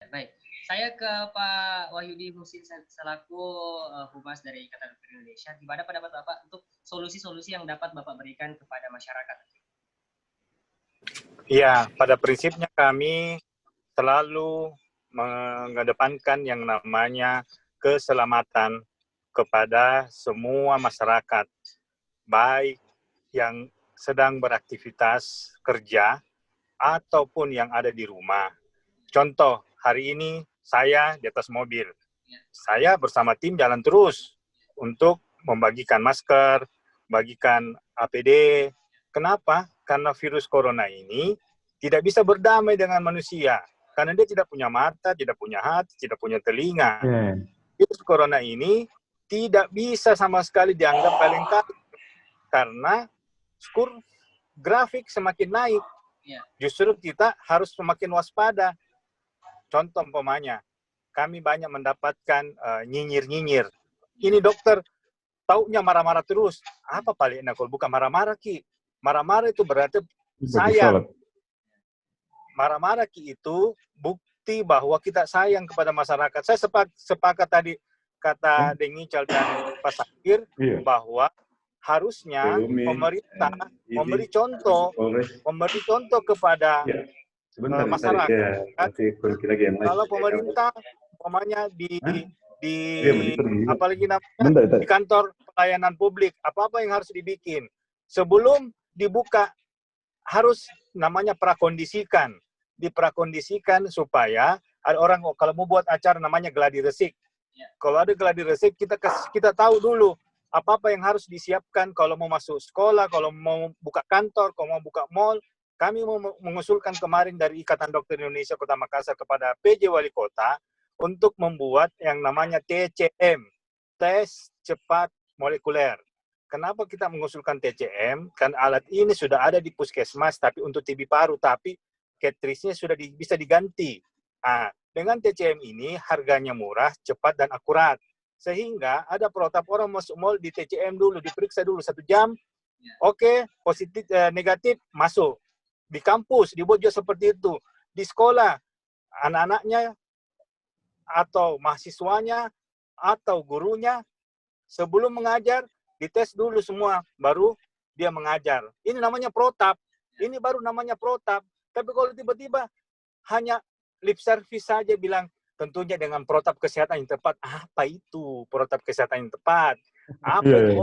baik. Saya ke Pak Wahyudi Husin selaku Humas dari Ikatan Dokter Indonesia. Gimana pendapat Bapak untuk solusi-solusi yang dapat Bapak berikan kepada masyarakat? Ya, pada prinsipnya kami selalu mengedepankan yang namanya keselamatan kepada semua masyarakat, baik yang sedang beraktivitas kerja ataupun yang ada di rumah. Contoh, hari ini saya di atas mobil. Saya bersama tim jalan terus untuk membagikan masker, bagikan APD. Kenapa? Karena virus corona ini tidak bisa berdamai dengan manusia. Karena dia tidak punya mata, tidak punya hati, tidak punya telinga. Virus corona ini tidak bisa sama sekali dianggap paling kali. Karena skor grafik semakin naik. Justru kita harus semakin waspada. Contoh umpamanya, kami banyak mendapatkan nyinyir-nyinyir. Ini dokter, taunya marah-marah terus. Apa paling enak kalau bukan marah-marah, Ki? Marah-marah itu berarti sayang. Marah-marah, Ki, itu bukti bahwa kita sayang kepada masyarakat. Saya sepakat tadi kata Deng Ical dan Pak Sakir bahwa harusnya pemerintah memberi contoh kepada masyarakat. Kalau pemerintah umpamanya apalagi namanya di kantor pelayanan publik, apa-apa yang harus dibikin sebelum dibuka harus namanya diprakondisikan supaya ada orang kalau mau buat acara namanya gladi resik. Kalau ada gladi resik kita tahu dulu apa-apa yang harus disiapkan kalau mau masuk sekolah, kalau mau buka kantor, kalau mau buka mall. Kami mau mengusulkan kemarin dari Ikatan Dokter Indonesia Kota Makassar kepada PJ Wali Kota untuk membuat yang namanya TCM, tes cepat molekuler. Kenapa kita mengusulkan TCM? Kan alat ini sudah ada di puskesmas, tapi untuk TB paru, tapi cartridge-nya sudah bisa diganti. Nah, dengan TCM ini harganya murah, cepat, dan akurat. Sehingga ada protap orang masuk mall di TCM dulu, diperiksa dulu 1 jam, oke, positif, negatif, masuk. Di kampus dibuat juga seperti itu. Di sekolah, anak-anaknya atau mahasiswanya atau gurunya sebelum mengajar dites dulu semua, baru dia mengajar. Ini namanya protap. Ini baru namanya protap. Tapi kalau tiba-tiba hanya lip service saja bilang tentunya dengan protap kesehatan yang tepat. Apa itu protap kesehatan yang tepat? Apa itu?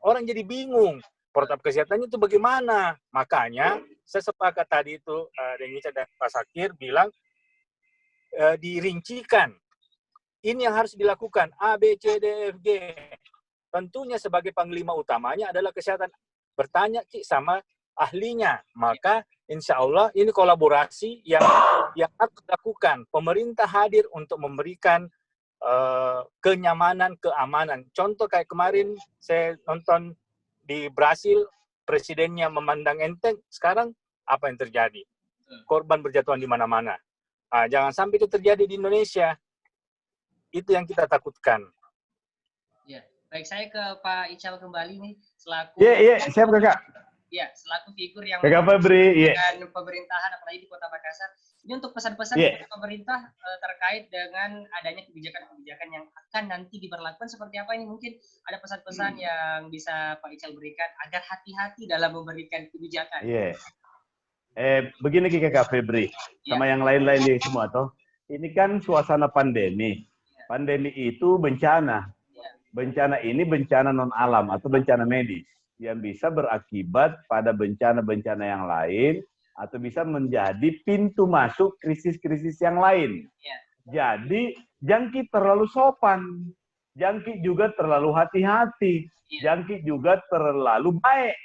Orang jadi bingung. Protap kesehatan itu bagaimana? Makanya saya sepakat tadi itu Deng Ical dan Pak Sakir bilang dirincikan. Ini yang harus dilakukan A, B, C, D, F, G. Tentunya sebagai panglima utamanya adalah kesehatan. Bertanya sama ahlinya. Maka insya Allah ini kolaborasi yang harus dilakukan. Pemerintah hadir untuk memberikan kenyamanan, keamanan. Contoh kayak kemarin saya nonton di Brasil, presidennya memandang enteng, sekarang apa yang terjadi? Korban berjatuhan di mana-mana. Nah, jangan sampai itu terjadi di Indonesia. Itu yang kita takutkan. Ya, baik, saya ke Pak Ical kembali nih selaku siap Kakak. Ya, selaku figur yang Kakak Febri, dengan pemerintahan apalagi di Kota Makassar. Ini untuk pesan-pesan kepada pemerintah terkait dengan adanya kebijakan-kebijakan yang akan nanti diberlakukan seperti apa ini, mungkin ada pesan-pesan yang bisa Pak Ical berikan agar hati-hati dalam memberikan kebijakan. Begini Kakak Febri, sama yang lain-lain di semua toh. Ini kan suasana pandemi. Pandemi itu bencana. Bencana ini bencana non alam atau bencana medis yang bisa berakibat pada bencana-bencana yang lain atau bisa menjadi pintu masuk krisis-krisis yang lain. Jadi jangkit terlalu sopan, jangkit juga terlalu hati-hati, jangkit juga terlalu baik.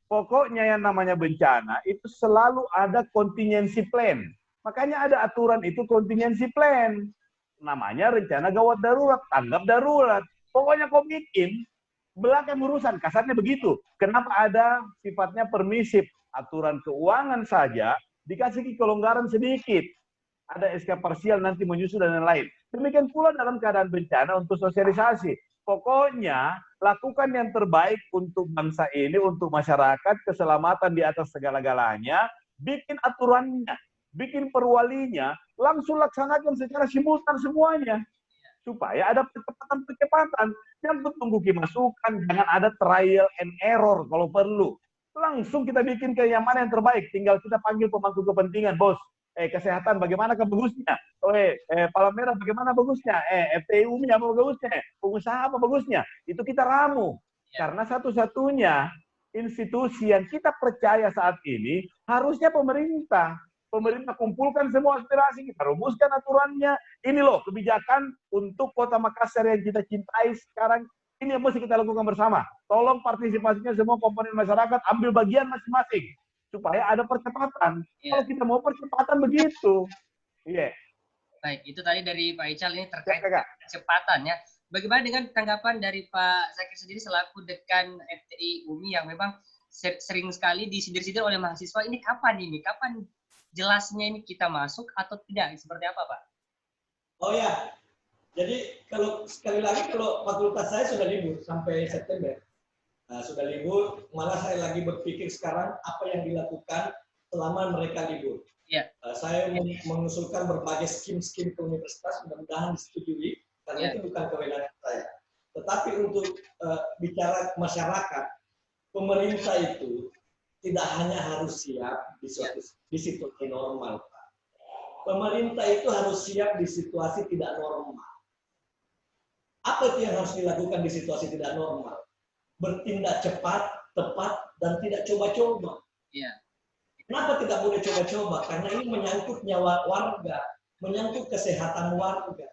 Pokoknya yang namanya bencana itu selalu ada contingency plan. Makanya ada aturan itu contingency plan. Namanya rencana gawat darurat, tanggap darurat. Pokoknya kau bikin belakang urusan, kasarnya begitu. Kenapa ada sifatnya permisif? Aturan keuangan saja dikasih kelonggaran sedikit. Ada SK parsial nanti menyusul dan lain-lain. Demikian pula dalam keadaan bencana untuk sosialisasi. Pokoknya lakukan yang terbaik untuk bangsa ini, untuk masyarakat, keselamatan di atas segala-galanya. Bikin aturannya, bikin perwalinya, langsung laksanakan secara simultan semuanya. Supaya ada percepatan. Jangan tunggu masukan, jangan ada trial and error kalau perlu. Langsung kita bikin ke yang mana yang terbaik. Tinggal kita panggil pemangku kepentingan, bos. Kesehatan bagaimana bagusnya? Palang merah bagaimana bagusnya? FTU-nya apa bagusnya? Pengusaha apa bagusnya? Itu kita ramu. Karena satu-satunya institusi yang kita percaya saat ini harusnya pemerintah. Pemerintah kumpulkan semua aspirasi, kita rumuskan aturannya. Ini loh kebijakan untuk Kota Makassar yang kita cintai sekarang. Ini yang mesti kita lakukan bersama. Tolong partisipasinya semua komponen masyarakat, ambil bagian masing-masing. Supaya ada percepatan. Kalau kita mau percepatan begitu. Baik, itu tadi dari Pak Ical ini terkait kecepatan ya. Bagaimana dengan tanggapan dari Pak Zakir sendiri selaku dekan FTI UMI yang memang sering sekali disindir-sindir oleh mahasiswa, ini kapan jelasnya ini kita masuk atau tidak? Seperti apa, Pak? Oh ya, jadi kalau sekali lagi kalau fakultas saya sudah libur sampai September. Nah, sudah libur, malah saya lagi berpikir sekarang apa yang dilakukan selama mereka libur. Saya mengusulkan berbagai skim-skim ke universitas, mudah-mudahan disetujui, karena itu bukan kewenangan saya. Tetapi untuk bicara masyarakat, pemerintah itu tidak hanya harus siap di situasi normal, Pak. Pemerintah itu harus siap di situasi tidak normal. Apa itu yang harus dilakukan di situasi tidak normal? Bertindak cepat, tepat, dan tidak coba-coba. Kenapa tidak boleh coba-coba? Karena ini menyangkut nyawa warga, menyangkut kesehatan warga.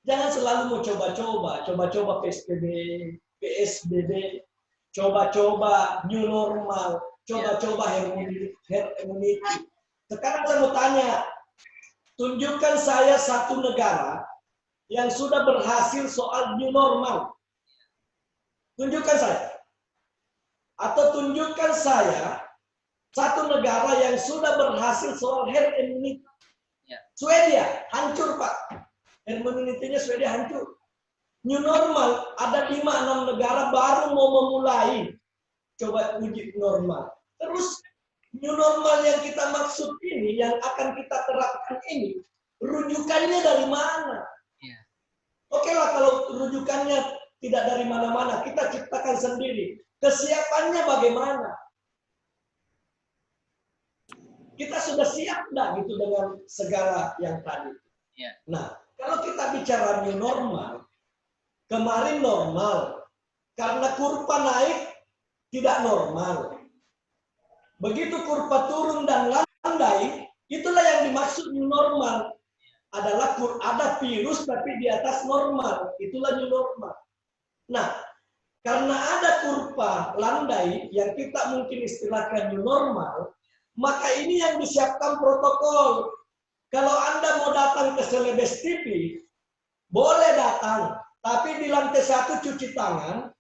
Jangan selalu mau coba-coba PSBB, coba-coba new normal, coba-coba herd immunity. Sekarang saya mau tanya, tunjukkan saya satu negara yang sudah berhasil soal new normal. Tunjukkan saya. Atau tunjukkan saya satu negara yang sudah berhasil soal herd immunity. Swedia, hancur Pak. Herd immunity-nya Swedia hancur. New normal, ada 5-6 negara baru mau memulai coba uji normal. Terus new normal yang kita maksud ini, yang akan kita terapkan ini, rujukannya dari mana? Oke lah kalau rujukannya tidak dari mana-mana, kita ciptakan sendiri. Kesiapannya bagaimana? Kita sudah siap enggak gitu dengan segala yang tadi? Nah, kalau kita bicara new normal, kemarin normal, karena kurva naik tidak normal. Begitu kurva turun dan landai, itulah yang dimaksud new normal. Adalah ada virus tapi di atas normal, itulah new normal. Nah, karena ada kurva landai yang kita mungkin istilahkan new normal, maka ini yang disiapkan protokol. Kalau Anda mau datang ke Celebes TV, boleh datang, tapi di lantai 1 cuci tangan,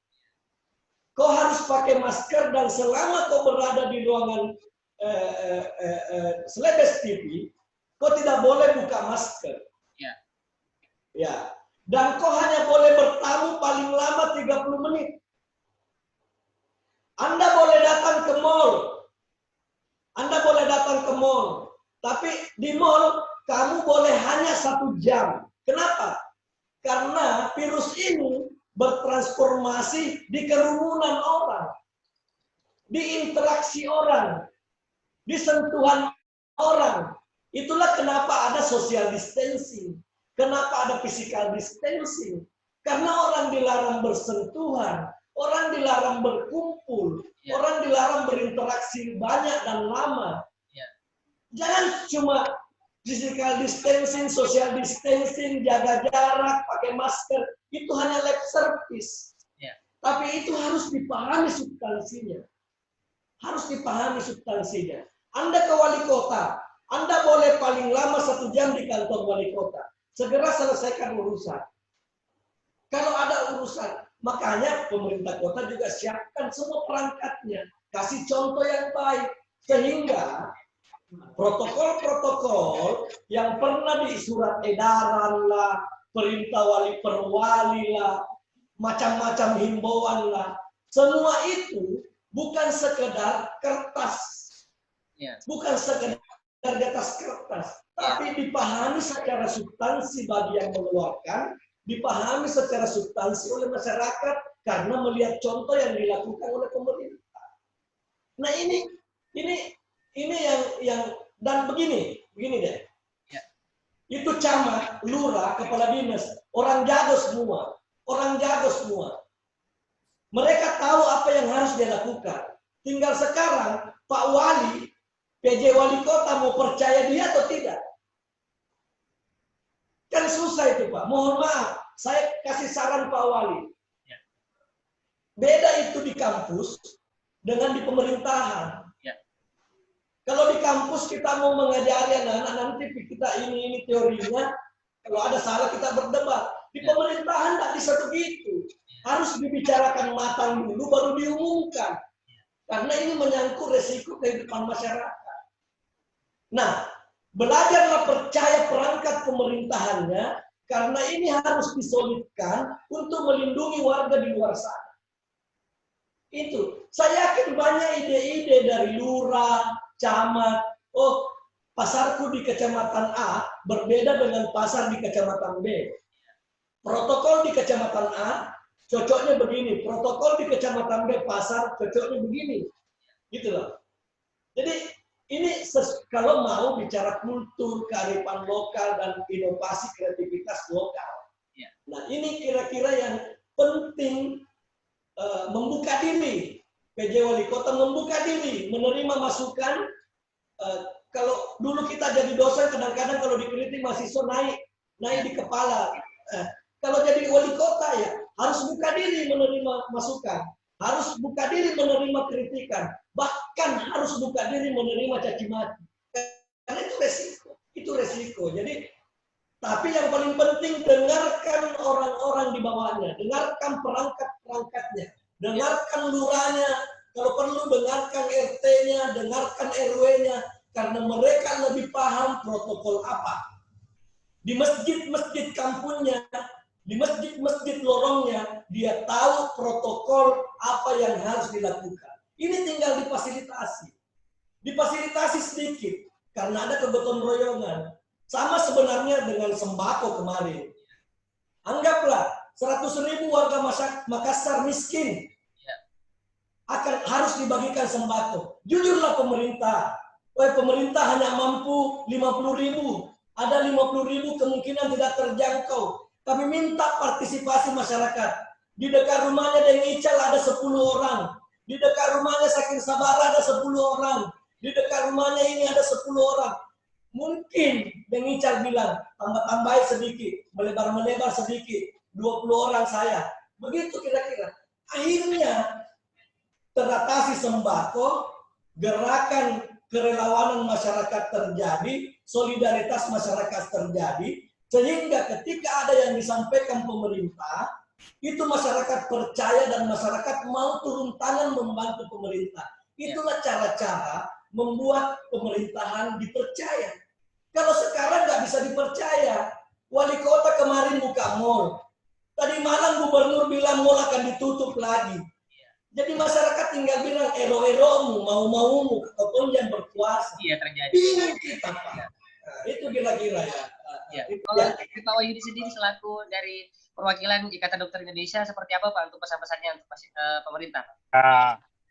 kau harus pakai masker, dan selama kau berada di ruangan Celebes TV, kau tidak boleh buka masker. Dan kau hanya boleh bertamu paling lama 30 menit. Anda boleh datang ke mall. Tapi di mall, kamu boleh hanya 1 jam. Kenapa? Karena virus ini bertransformasi di kerumunan orang, di interaksi orang, di sentuhan orang. Itulah kenapa ada social distancing, kenapa ada physical distancing. Karena orang dilarang bersentuhan, orang dilarang berkumpul, orang dilarang berinteraksi banyak dan lama. Jangan cuma physical distancing, social distancing, jaga jarak, pakai masker, itu hanya lip service. Tapi itu harus dipahami substansinya. Anda ke wali kota, Anda boleh paling lama 1 jam di kantor wali kota. Segera selesaikan urusan. Kalau ada urusan, makanya pemerintah kota juga siapkan semua perangkatnya. Kasih contoh yang baik. Sehingga protokol-protokol yang pernah di surat edaran lah, perintah wali perwali lah, macam-macam himbauan lah, semua itu bukan sekedar kertas, bukan sekedar di atas kertas, tapi dipahami secara substansi bagi yang mengeluarkan, dipahami secara substansi oleh masyarakat karena melihat contoh yang dilakukan oleh pemerintah. Nah ini yang dan begini deh. Ya. Itu camat, lurah, kepala dinas, orang jago semua. Mereka tahu apa yang harus dia lakukan. Tinggal sekarang Pak Wali, PJ Wali Kota mau percaya dia atau tidak? Kan susah itu Pak. Mohon maaf, saya kasih saran Pak Wali. Ya. Beda itu di kampus dengan di pemerintahan. Ya. Kalau di kampus kita mau mengajari anak-anak, nanti kita ini teorinya, kalau ada salah kita berdebat. Di pemerintahan tidak bisa begitu. Harus dibicarakan matang dulu baru diumumkan. Karena ini menyangkut resiko kehidupan masyarakat. Nah, belajarlah percaya perangkat pemerintahannya karena ini harus disolidkan untuk melindungi warga di luar sana. Itu. Saya yakin banyak ide-ide dari lurah, camat. Oh, pasarku di kecamatan A berbeda dengan pasar di kecamatan B. Protokol di kecamatan A cocoknya begini, protokol di kecamatan B pasar cocoknya begini, gitu loh. Jadi ini kalau mau bicara kultur, kearifan lokal dan inovasi kreativitas lokal. Ya. Nah ini kira-kira yang penting, membuka diri. PJ Wali Kota membuka diri, menerima masukan. Kalau dulu kita jadi dosen kadang-kadang kalau dikritik mahasiswa naik di kepala. Kalau jadi wali kota ya harus buka diri menerima masukan, harus buka diri menerima kritikan, bahkan harus buka diri menerima caci maki. Karena itu resiko. Jadi, tapi yang paling penting dengarkan orang-orang di bawahnya, dengarkan perangkat-perangkatnya, dengarkan lurahnya, kalau perlu dengarkan RT-nya, dengarkan RW-nya, karena mereka lebih paham protokol apa. Di masjid-masjid kampungnya, di masjid-masjid lorongnya, dia tahu protokol apa yang harus dilakukan. Ini tinggal difasilitasi. Difasilitasi sedikit, karena ada kegotong royongan. Sama sebenarnya dengan sembako kemarin. Anggaplah 100.000 warga Makassar miskin. Harus dibagikan sembako. Jujurlah pemerintah. Pemerintah hanya mampu 50.000. Ada 50.000 kemungkinan tidak terjangkau. Kami minta partisipasi masyarakat. Di dekat rumahnya Deng Ical ada 10 orang. Di dekat rumahnya Sakin Sabara ada 10 orang. Di dekat rumahnya ini ada 10 orang. Mungkin Deng Ical bilang, tambah-tambahin sedikit, melebar-melebar sedikit. 20 orang saya. Begitu kira-kira. Akhirnya teratasi sembako, gerakan kerelawanan masyarakat terjadi, solidaritas masyarakat terjadi, sehingga ketika ada yang disampaikan pemerintah, itu masyarakat percaya dan masyarakat mau turun tangan membantu pemerintah. Itulah cara-cara membuat pemerintahan dipercaya. Kalau sekarang nggak bisa dipercaya, wali kota kemarin buka mall. Tadi malam gubernur bilang mall akan ditutup lagi. Jadi masyarakat tinggal bilang ero-eromu, mau-maumu, ataupun yang berkuasa. Iya terjadi. Bingung kita, Pak. Nah, itu kira-kira ya. Ya. Kalau Pak Wahyudi sendiri selaku dari perwakilan Ikatan Dokter Indonesia seperti apa Pak untuk pesan-pesannya untuk pemerintah?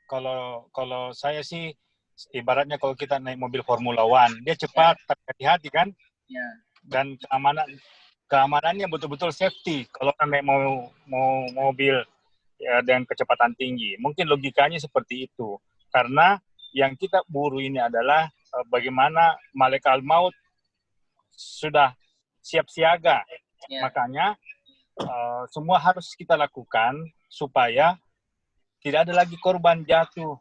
Kalau saya sih ibaratnya kalau kita naik mobil Formula One, dia cepat tapi hati-hati kan? Ya. Dan keamanannya betul-betul safety. Kalau naik mau mobil ya, dengan kecepatan tinggi, mungkin logikanya seperti itu. Karena yang kita buru ini adalah bagaimana malaikat maut sudah siap siaga. Ya. Makanya semua harus kita lakukan supaya tidak ada lagi korban jatuh.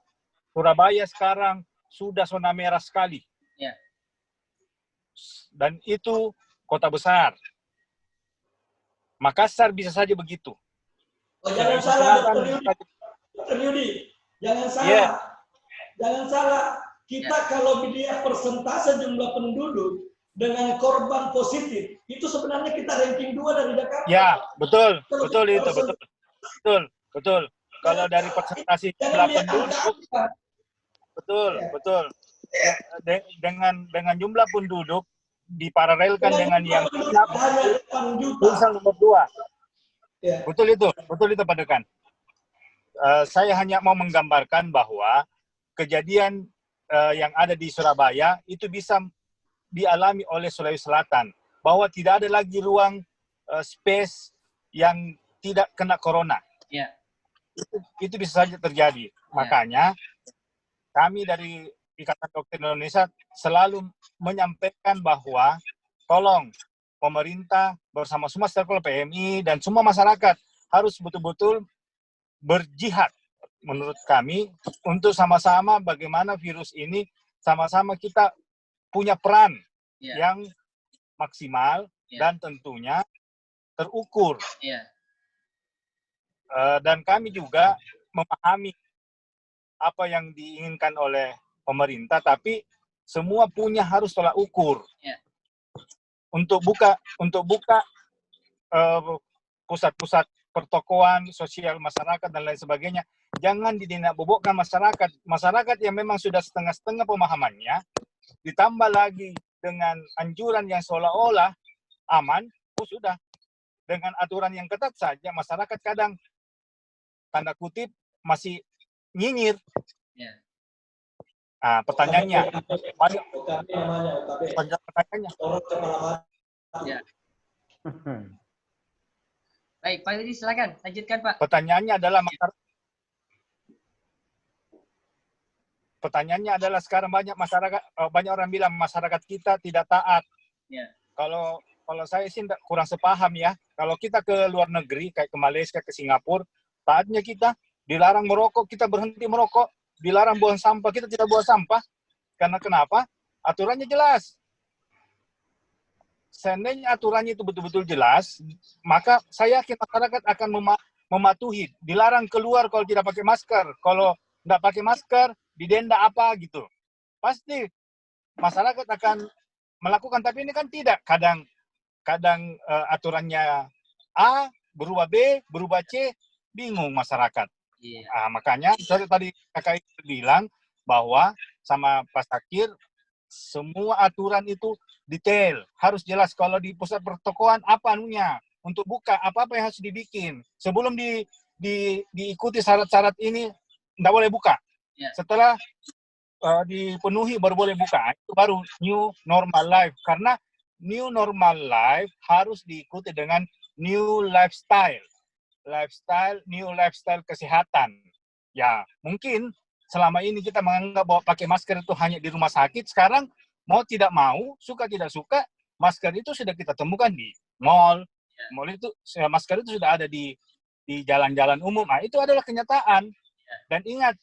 Surabaya sekarang sudah zona merah sekali. Ya. Dan itu kota besar. Makassar bisa saja begitu. Oh, jangan salah, Dr. Yudi. Jangan salah. Yeah. Jangan salah. Kita kalau dilihat persentase jumlah penduduk dengan korban positif, itu sebenarnya kita ranking 2 dari Jakarta. Ya, betul. Betul itu, betul. Kalau dari persentase jumlah penduduk, betul. dengan jumlah penduduk diparalelkan dengan yang hanya 8 juta. urusan nomor 2. Ya. Betul itu Pak Dekan. Saya hanya mau menggambarkan bahwa kejadian yang ada di Surabaya itu bisa dialami oleh Sulawesi Selatan, bahwa tidak ada lagi ruang space yang tidak kena corona. Ya. Itu bisa saja terjadi. Makanya kami dari Ikatan Dokter Indonesia selalu menyampaikan bahwa tolong pemerintah bersama semua stakeholder PMI dan semua masyarakat harus betul-betul berjihad menurut kami untuk sama-sama bagaimana virus ini sama-sama kita punya peran yang maksimal dan tentunya terukur. Dan kami juga memahami apa yang diinginkan oleh pemerintah, tapi semua punya harus tolak ukur. Untuk buka pusat-pusat pertokoan sosial masyarakat dan lain sebagainya, jangan didinabobokkan masyarakat. Masyarakat yang memang sudah setengah-setengah pemahamannya, ditambah lagi dengan anjuran yang seolah-olah aman, sudah. Dengan aturan yang ketat saja, masyarakat kadang, tanda kutip, masih nyinyir. Pertanyaannya, Baik, Pak Yudi, silakan lanjutkan, Pak. Pertanyaannya adalah sekarang banyak orang bilang masyarakat kita tidak taat. Kalau saya sih kurang sepaham ya. Kalau kita ke luar negeri, kayak ke Malaysia, ke Singapura, taatnya kita dilarang merokok, kita berhenti merokok. Dilarang buang sampah, kita tidak buang sampah. Karena kenapa? Aturannya jelas. Seandainya aturannya itu betul-betul jelas, maka saya yakin masyarakat akan mematuhi. Dilarang keluar kalau tidak pakai masker. Kalau tidak pakai masker, didenda apa gitu. Pasti masyarakat akan melakukan, tapi ini kan tidak. Kadang aturannya A, berubah B, berubah C, bingung masyarakat. Makanya tadi kakak bilang bahwa sama Pak Sakir, semua aturan itu detail, harus jelas. Kalau di pusat pertokoan apa anunya, untuk buka apa-apa yang harus dibikin. Sebelum diikuti syarat-syarat ini, tidak boleh buka. Setelah dipenuhi baru boleh buka. Itu baru new normal life. Karena new normal life harus diikuti dengan new lifestyle. New lifestyle kesehatan. Ya, mungkin selama ini kita menganggap bahwa pakai masker itu hanya di rumah sakit. Sekarang mau tidak mau, suka tidak suka, masker itu sudah kita temukan di mall. Mall itu masker itu sudah ada di jalan-jalan umum. Nah, itu adalah kenyataan. Dan ingat,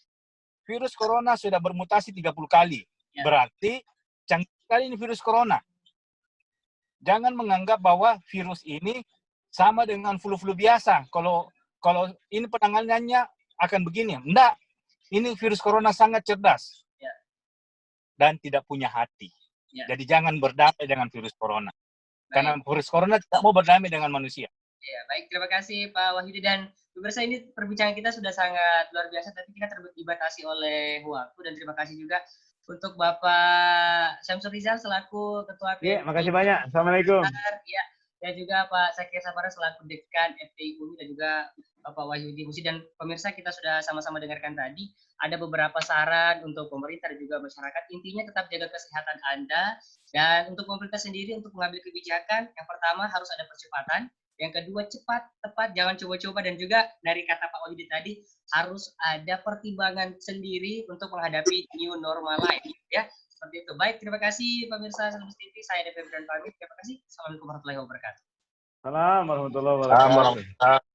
virus corona sudah bermutasi 30 kali. Berarti canggih sekali ini virus corona. Jangan menganggap bahwa virus ini sama dengan flu-flu biasa. Kalau ini penanganannya akan begini. Enggak. Ini virus corona sangat cerdas. Dan tidak punya hati. Jadi jangan berdamai dengan virus corona. Karena virus corona tidak mau berdamai dengan manusia. Ya, baik. Terima kasih Pak Wahyudi. Dan pemirsa, ini perbincangan kita sudah sangat luar biasa. Tapi kita dibatasi oleh waktu. Dan terima kasih juga untuk Bapak Syamsul Rizal selaku Ketua PMI. Iya, makasih banyak. Assalamualaikum. Ya. Dan juga Pak Sakir Sabara selaku Dekan FPI UMI, dan juga Bapak Wahyudi Musi. Dan pemirsa, kita sudah sama-sama dengarkan tadi, ada beberapa saran untuk pemerintah dan juga masyarakat. Intinya tetap jaga kesehatan Anda. Dan untuk pemerintah sendiri, untuk mengambil kebijakan, yang pertama harus ada percepatan. Yang kedua, cepat, tepat, jangan coba-coba. Dan juga dari kata Pak Wahyudi tadi, harus ada pertimbangan sendiri untuk menghadapi new normal life. Ya. Seperti itu. Baik, terima kasih pemirsa Salus TV. Saya Devi dan pamit. Terima kasih. Assalamualaikum warahmatullahi wabarakatuh. Assalamualaikum warahmatullahi wabarakatuh.